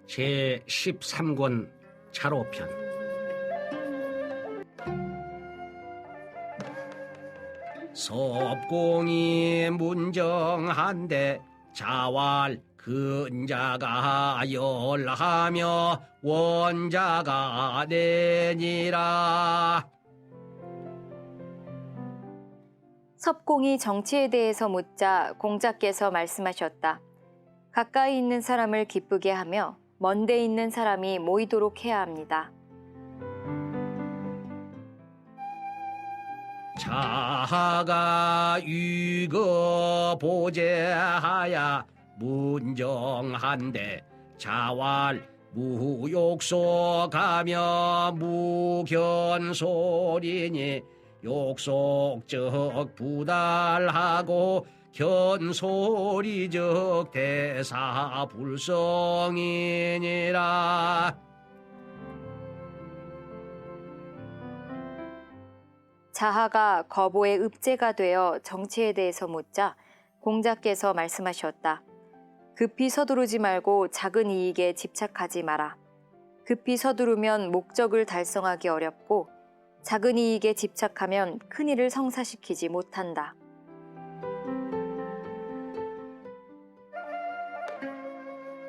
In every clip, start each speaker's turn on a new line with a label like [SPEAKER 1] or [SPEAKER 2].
[SPEAKER 1] 제13권 차로편. 섭공이 문정한데 자왈 근자가 열하며 원자가 되니라.
[SPEAKER 2] 섭공이 정치에 대해서 묻자 공자께서 말씀하셨다. 가까이 있는 사람을 기쁘게 하며 먼데 있는 사람이 모이도록 해야 합니다.
[SPEAKER 1] 자하가 유거 보제하야 문정한데 자왈 무욕소 가며 무견소리니 욕속적 부달하고 견소리적 대사불성이니라.
[SPEAKER 2] 자하가 거보의 읍제가 되어 정치에 대해서 묻자 공자께서 말씀하셨다. 급히 서두르지 말고 작은 이익에 집착하지 마라. 급히 서두르면 목적을 달성하기 어렵고 작은 이익에 집착하면 큰 일을 성사시키지 못한다.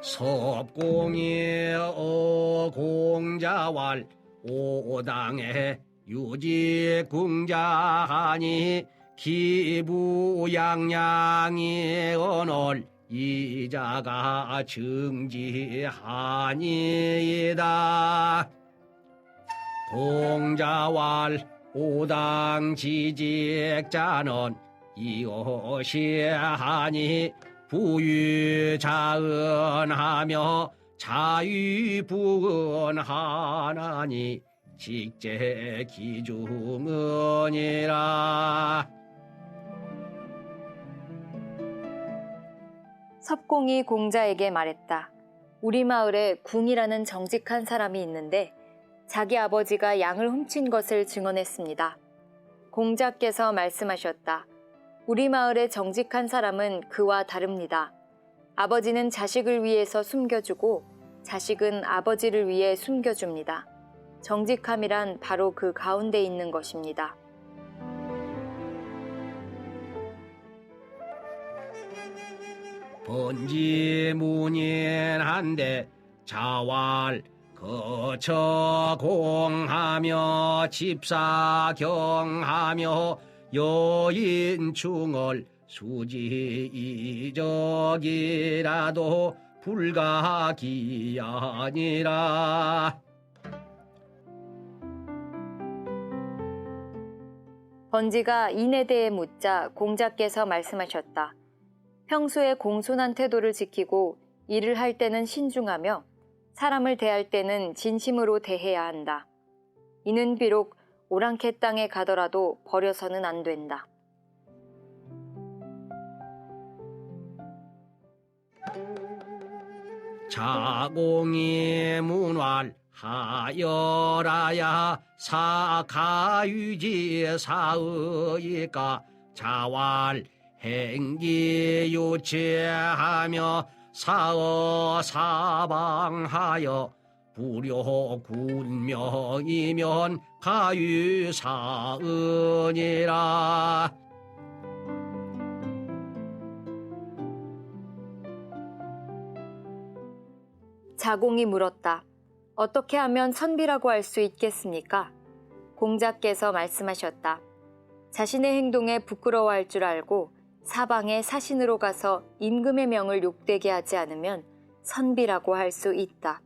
[SPEAKER 1] 섭공이 공자왈 오당에 유지궁자하니 기부양양이 언을 이자가 증지하니이다. 공자왈 오당 지직자는 이것이하니 부유자은하며 자유부은하나니 직제기중은이라.
[SPEAKER 2] 섭공이 공자에게 말했다. 우리 마을에 궁이라는 정직한 사람이 있는데 자기 아버지가 양을 훔친 것을 증언했습니다. 공자께서 말씀하셨다. 우리 마을의 정직한 사람은 그와 다릅니다. 아버지는 자식을 위해서 숨겨주고 자식은 아버지를 위해 숨겨줍니다. 정직함이란 바로 그 가운데 있는 것입니다.
[SPEAKER 1] 번지문인한데 자왈 거처공하며 집사경하며 여인충을 수지이적이라도 불가기아니라.
[SPEAKER 2] 번지가 인에 대해 묻자 공자께서 말씀하셨다. 평소에 공손한 태도를 지키고 일을 할 때는 신중하며 사람을 대할 때는 진심으로 대해야 한다. 이는 비록 오랑캐 땅에 가더라도 버려서는 안 된다.
[SPEAKER 1] 자공이 문활 하여라야 사가유지 사의가 자왈 행기유치하며 사어 사방하여 불효군명이면 가유사은이라.
[SPEAKER 2] 자공이 물었다. 어떻게 하면 선비라고 할 수 있겠습니까? 공자께서 말씀하셨다. 자신의 행동에 부끄러워할 줄 알고 사방에 사신으로 가서 임금의 명을 욕되게 하지 않으면 선비라고 할 수 있다.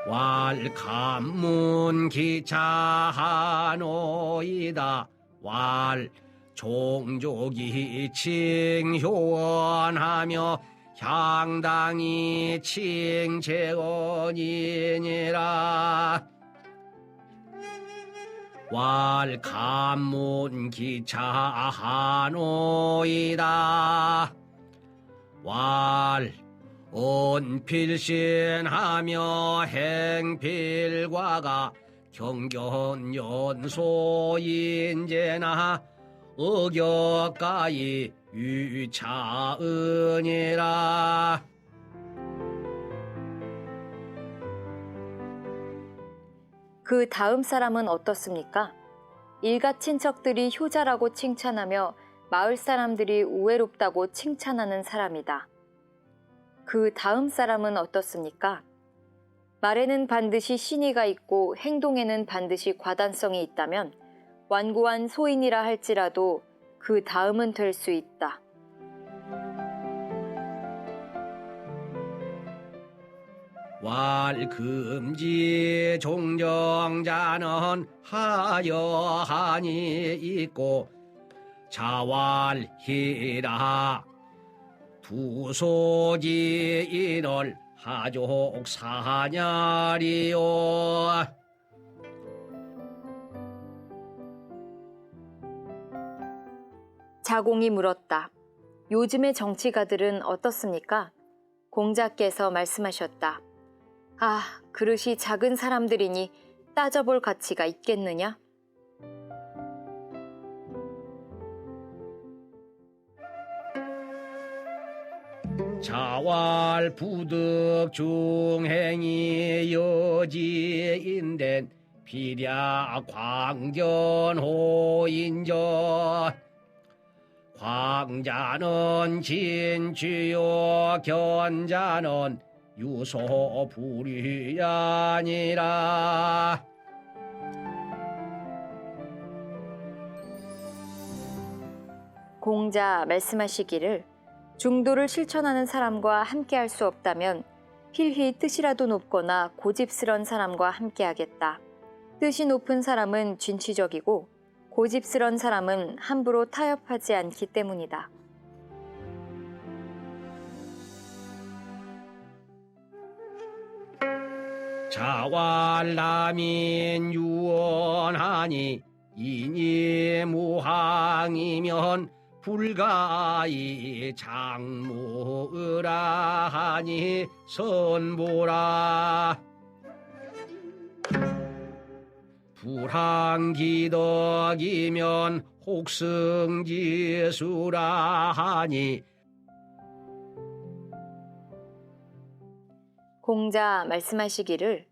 [SPEAKER 1] 왈감문기차하노이다. 왈 종족이 칭효원하며 향당이 칭재원이니라. 왈감문기차하노이다. 왈 언필신하며 행필과가 경견연소인제나 어격가히 유차은이라.
[SPEAKER 2] 그 다음 사람은 어떻습니까? 일가 친척들이 효자라고 칭찬하며 마을 사람들이 우애롭다고 칭찬하는 사람이다. 그 다음 사람은 어떻습니까? 말에는 반드시 신의가 있고 행동에는 반드시 과단성이 있다면 완고한 소인이라 할지라도 그 다음은 될 수 있다.
[SPEAKER 1] 왈금지 종정자는 하여하니 있고 자왈히라 두소지인을 하족사냐리요.
[SPEAKER 2] 자공이 물었다. 요즘의 정치가들은 어떻습니까? 공자께서 말씀하셨다. 아, 그릇이 작은 사람들이니 따져볼 가치가 있겠느냐?
[SPEAKER 1] 자왈부득 중행이 여지인된 비랴 광견호인전 광자는 진주요 견자는 유소불위아니라.
[SPEAKER 2] 공자 말씀하시기를 중도를 실천하는 사람과 함께할 수 없다면 필히 뜻이라도 높거나 고집스런 사람과 함께하겠다. 뜻이 높은 사람은 진취적이고 고집스런 사람은 함부로 타협하지 않기 때문이다.
[SPEAKER 1] 자왈남인 유언하니 인이 무항이면 불가이 장무으라 하니 선보라. 불항기덕이면 혹승지수라 하니.
[SPEAKER 2] 공자 말씀하시기를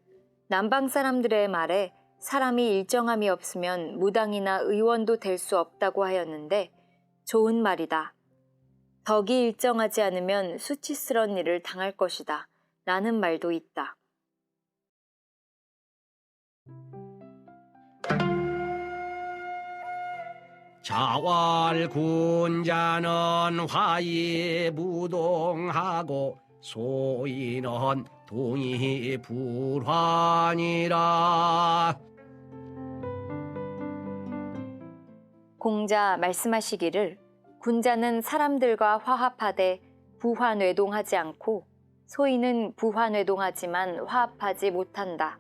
[SPEAKER 2] 남방 사람들의 말에 사람이 일정함이 없으면 무당이나 의원도 될 수 없다고 하였는데 좋은 말이다. 덕이 일정하지 않으면 수치스러운 일을 당할 것이다. 라는 말도 있다.
[SPEAKER 1] 자왈군자는 화이무동하고 소인은 동의불환이라.
[SPEAKER 2] 공자 말씀하시기를 군자는 사람들과 화합하되 부화뇌동하지 않고 소인은 부화뇌동하지만 화합하지 못한다.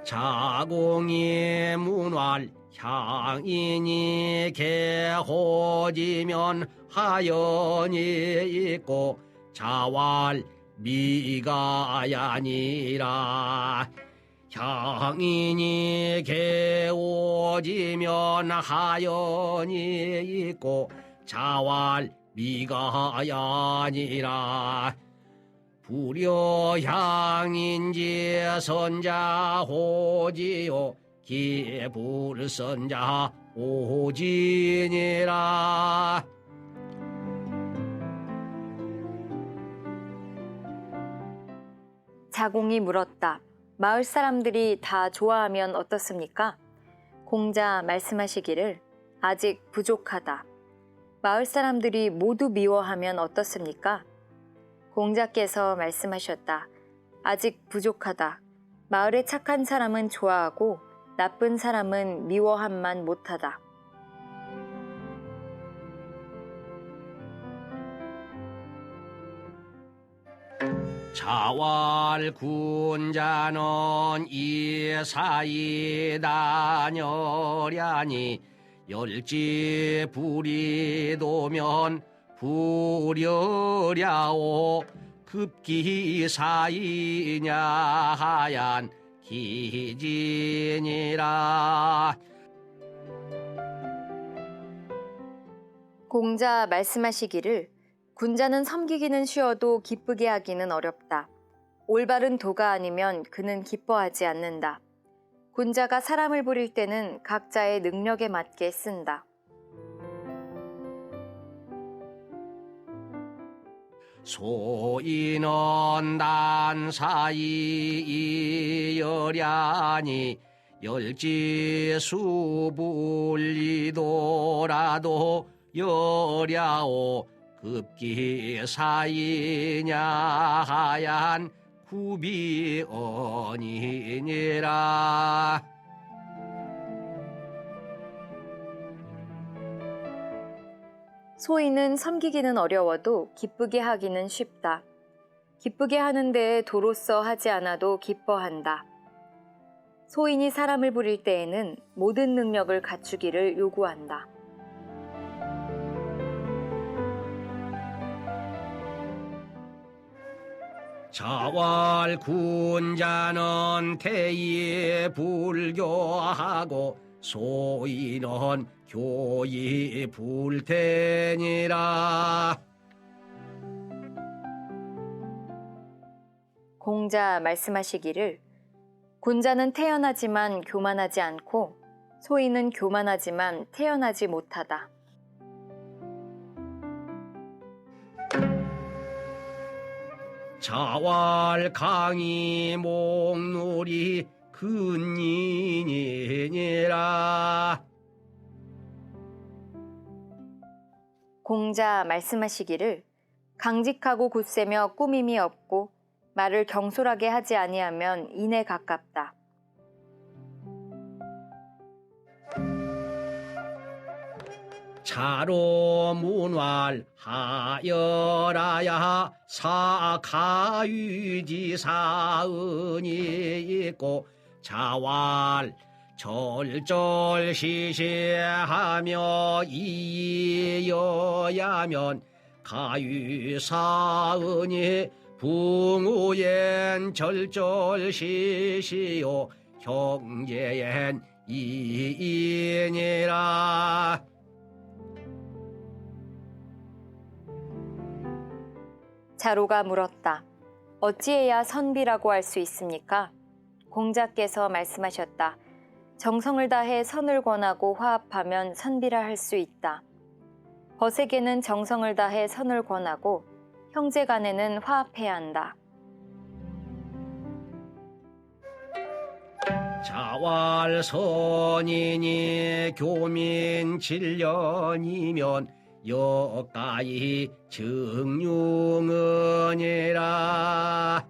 [SPEAKER 1] 자공이 문활 향인이 개호지면 하연이 있고 자왈 미가야니라. 향인이 개오지면 하연이 있고 자왈 미가야니라. 불여향인지 선자 호지요 기불선자 오진이라.
[SPEAKER 2] 자공이 물었다. 마을 사람들이 다 좋아하면 어떻습니까? 공자 말씀하시기를 아직 부족하다. 마을 사람들이 모두 미워하면 어떻습니까? 공자께서 말씀하셨다. 아직 부족하다. 마을의 착한 사람은 좋아하고 나쁜 사람은 미워함만 못하다.
[SPEAKER 1] 자왈군자는 이사이다녀랴니 열지 불이 도면 불여랴오 급기 사이냐 하얀 기진이라.
[SPEAKER 2] 공자 말씀하시기를 군자는 섬기기는 쉬워도 기쁘게 하기는 어렵다. 올바른 도가 아니면 그는 기뻐하지 않는다. 군자가 사람을 부릴 때는 각자의 능력에 맞게 쓴다.
[SPEAKER 1] 소인은 난사이 여랴니 열지수불리도라도 여랴오 급기 사이냐 하얀 구비언이니라.
[SPEAKER 2] 소인은 섬기기는 어려워도 기쁘게 하기는 쉽다. 기쁘게 하는 데에 도로써 하지 않아도 기뻐한다. 소인이 사람을 부릴 때에는 모든 능력을 갖추기를 요구한다.
[SPEAKER 1] 자왈 군자는 태에 불교하고 소인은 교이 불태니라.
[SPEAKER 2] 공자 말씀하시기를 군자는 태어나지만 교만하지 않고 소인은 교만하지만 태어나지 못하다.
[SPEAKER 1] 자왈 강이 목놀이 근인이니라.
[SPEAKER 2] 공자 말씀하시기를 강직하고 굳세며 꾸밈이 없고 말을 경솔하게 하지 아니하면 인에 가깝다.
[SPEAKER 1] 차로 문활 하여라야 사가유지 사은이 있고 자왈 절절시시하며 이여야면 가유사은이 붕우엔 절절시시요 형제엔 이인이라.
[SPEAKER 2] 자로가 물었다. 어찌해야 선비라고 할 수 있습니까? 공자께서 말씀하셨다. 정성을 다해 선을 권하고 화합하면 선비라 할 수 있다. 벗에게는 정성을 다해 선을 권하고 형제 간에는 화합해야 한다.
[SPEAKER 1] 자왈 선인이 교민 7년이면 여가히 증용은이라.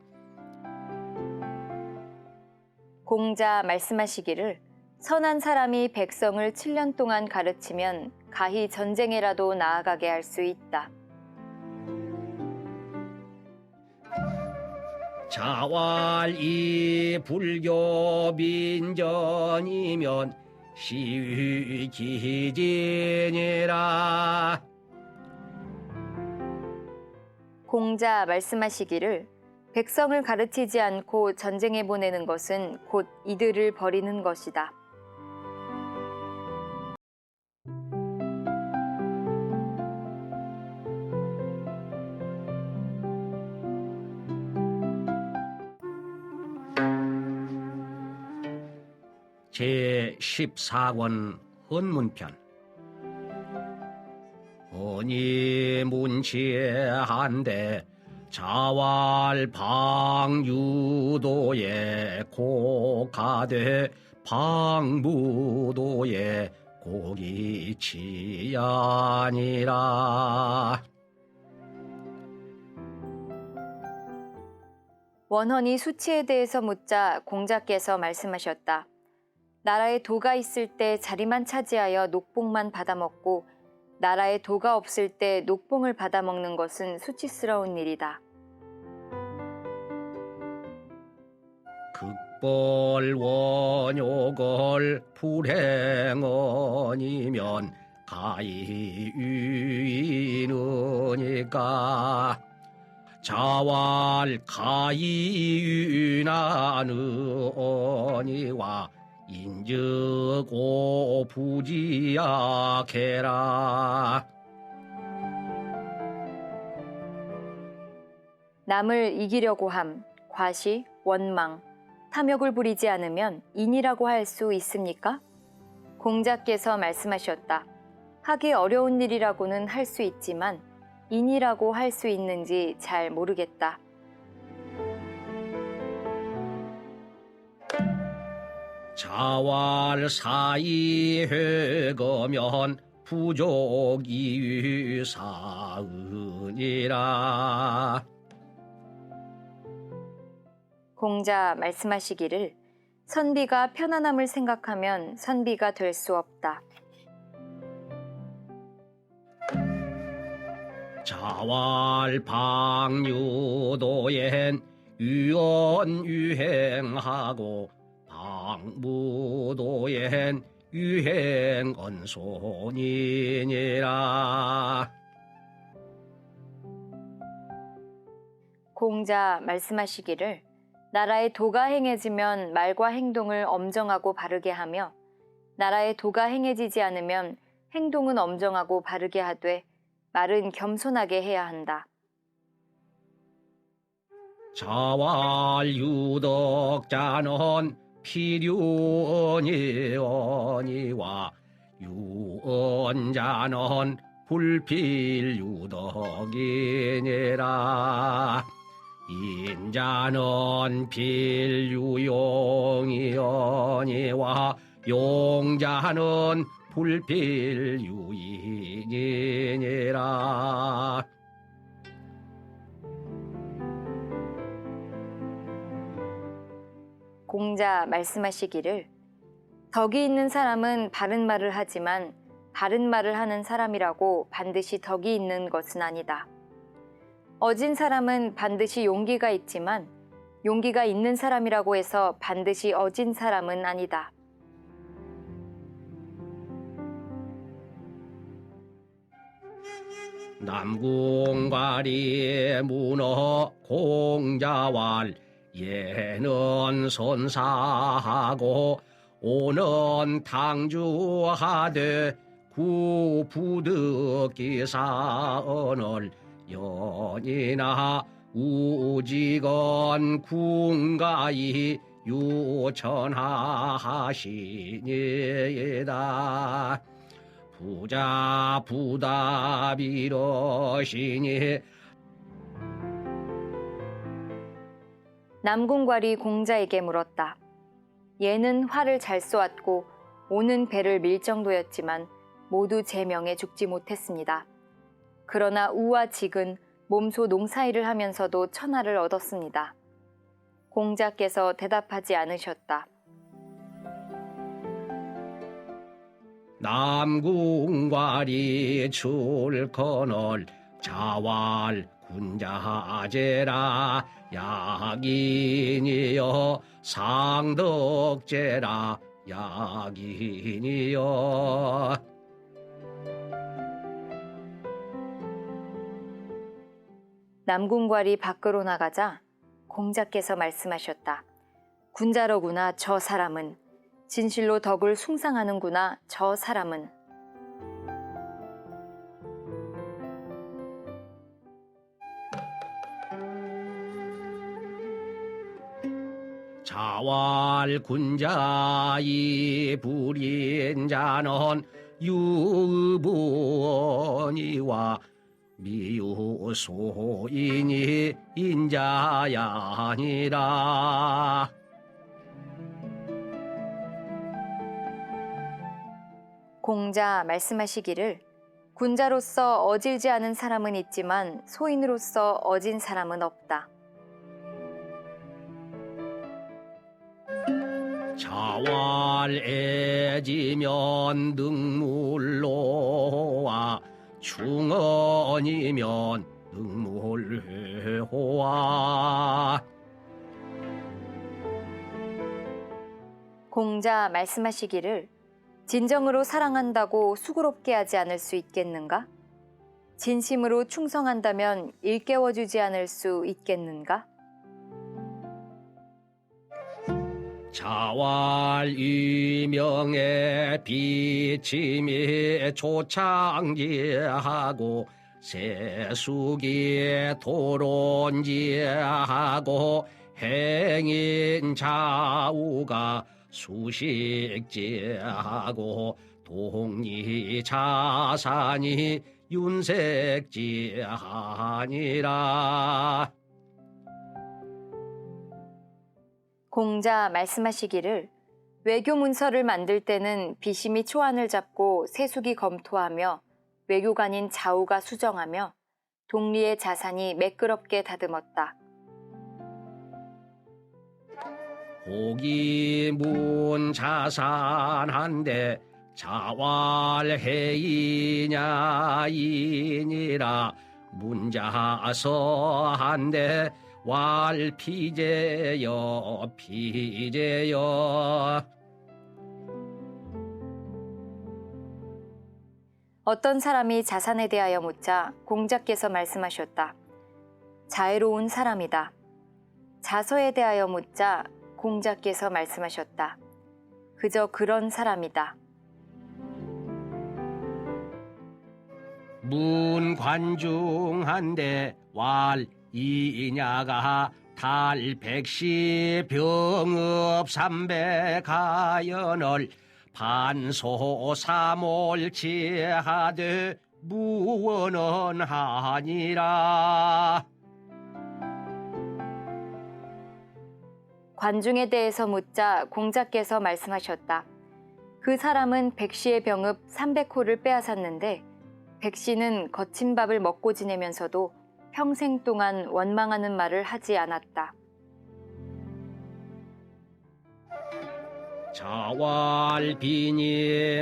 [SPEAKER 2] 공자 말씀하시기를 선한 사람이 백성을 7년 동안 가르치면 가히 전쟁에라도 나아가게 할 수 있다.
[SPEAKER 1] 자왈 이 불교 민전이면 시위 기진이라.
[SPEAKER 2] 공자 말씀하시기를 백성을 가르치지 않고 전쟁에 보내는 것은 곧 이들을 버리는 것이다.
[SPEAKER 1] 제14권 헌문편. 허니 문치한데 자왈 방유도에 고가되 방무도에 고기치아니라.
[SPEAKER 2] 원헌이 수치에 대해서 묻자 공자께서 말씀하셨다. 나라에 도가 있을 때 자리만 차지하여 녹봉만 받아먹고 나라에 도가 없을 때 녹봉을 받아먹는 것은 수치스러운 일이다.
[SPEAKER 1] 극벌 원욕을 불행언이면 가히 유이느니까 자왈 가히 유나느니와 인적오 부지약해라.
[SPEAKER 2] 남을 이기려고 함, 과시, 원망, 탐욕을 부리지 않으면 인이라고 할 수 있습니까? 공자께서 말씀하셨다. 하기 어려운 일이라고는 할 수 있지만 인이라고 할 수 있는지 잘 모르겠다.
[SPEAKER 1] 자왈 사이회거면 부족이유사은이라.
[SPEAKER 2] 공자 말씀하시기를 선비가 편안함을 생각하면 선비가 될 수 없다.
[SPEAKER 1] 자왈 방유도엔 유언유행하고 방무도엔 유행언손이니라.
[SPEAKER 2] 공자 말씀하시기를 나라의 도가 행해지면 말과 행동을 엄정하고 바르게 하며 나라의 도가 행해지지 않으면 행동은 엄정하고 바르게 하되 말은 겸손하게 해야 한다.
[SPEAKER 1] 자왈 유덕자는 필유언이언이와 유언자는 불필유덕이니라. 인자는 필유용이언이와 용자는 불필유인이니라.
[SPEAKER 2] 공자 말씀하시기를 덕이 있는 사람은 바른 말을 하지만 바른 말을 하는 사람이라고 반드시 덕이 있는 것은 아니다. 어진 사람은 반드시 용기가 있지만 용기가 있는 사람이라고 해서 반드시 어진 사람은 아니다.
[SPEAKER 1] 남궁과리 문어 공자왈 예는 선사하고 오는 당주하되 구부득기사언을 연이나 우직언 궁가이 유천하시니이다. 부자 부답이러시니.
[SPEAKER 2] 남궁괄이 공자에게 물었다. 얘는 활을 잘 쏘았고 오는 배를 밀 정도였지만 모두 제 명에 죽지 못했습니다. 그러나 우와 직은 몸소 농사일을 하면서도 천하를 얻었습니다. 공자께서 대답하지 않으셨다.
[SPEAKER 1] 남궁괄이 출건을 자왈 군자제라 약인이여 상덕제라 약인이여.
[SPEAKER 2] 남궁괄이 밖으로 나가자 공자께서 말씀하셨다. 군자로구나 저 사람은. 진실로 덕을 숭상하는구나 저 사람은.
[SPEAKER 1] 자왈 군자이 불인자는 유부원이와 미유소인이 인자야니라.
[SPEAKER 2] 공자 말씀하시기를 군자로서 어질지 않은 사람은 있지만 소인으로서 어진 사람은 없다.
[SPEAKER 1] 자왈 애지면 능물로와 충언이면 능물회호와.
[SPEAKER 2] 공자 말씀하시기를 진정으로 사랑한다고 수고롭게 하지 않을 수 있겠는가? 진심으로 충성한다면 일깨워주지 않을 수 있겠는가?
[SPEAKER 1] 자왈 유명에 비침이 초창지하고 세수기 토론지하고 행인 좌우가 수식지하고 동리자산이 윤색지하니라.
[SPEAKER 2] 공자 말씀하시기를 외교 문서를 만들 때는 비심이 초안을 잡고 세숙이 검토하며 외교관인 좌우가 수정하며 동리의 자산이 매끄럽게 다듬었다.
[SPEAKER 1] 호기문 자산한데 자왈해이냐이니라. 문자서한데 왈피제여 피제여.
[SPEAKER 2] 어떤 사람이 자산에 대하여 묻자 공자께서 말씀하셨다. 자애로운 사람이다. 자서에 대하여 묻자 공자께서 말씀하셨다. 그저 그런 사람이다.
[SPEAKER 1] 문관중한데 왈 이냐가 달백시 병업 삼백하연을 반소사몰치하되 무원은 하니라.
[SPEAKER 2] 관중에 대해서 묻자 공자께서 말씀하셨다. 그 사람은 백시의 병읍 300호를 빼앗았는데 백시는 거친 밥을 먹고 지내면서도 평생 동안 원망하는 말을 하지 않았다.
[SPEAKER 1] 자왈비니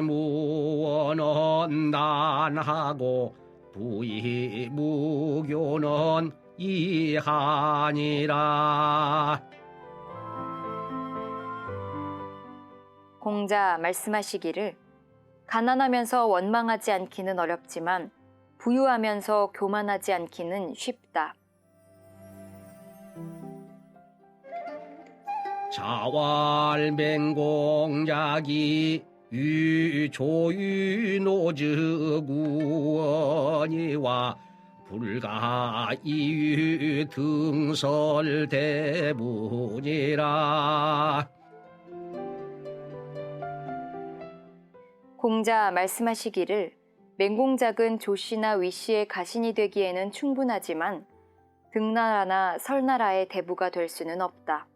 [SPEAKER 1] 무원은 난하고 부이무교는 이하니라.
[SPEAKER 2] 공자 말씀하시기를 가난하면서 원망하지 않기는 어렵지만 부유하면서 교만하지 않기는 쉽다.
[SPEAKER 1] 자왈맹공약이 유조유노즈구원이와 불가이유 등설대문이라.
[SPEAKER 2] 공자 말씀하시기를 맹공작은 조씨나 위씨의 가신이 되기에는 충분하지만 등나라나 설나라의 대부가 될 수는 없다.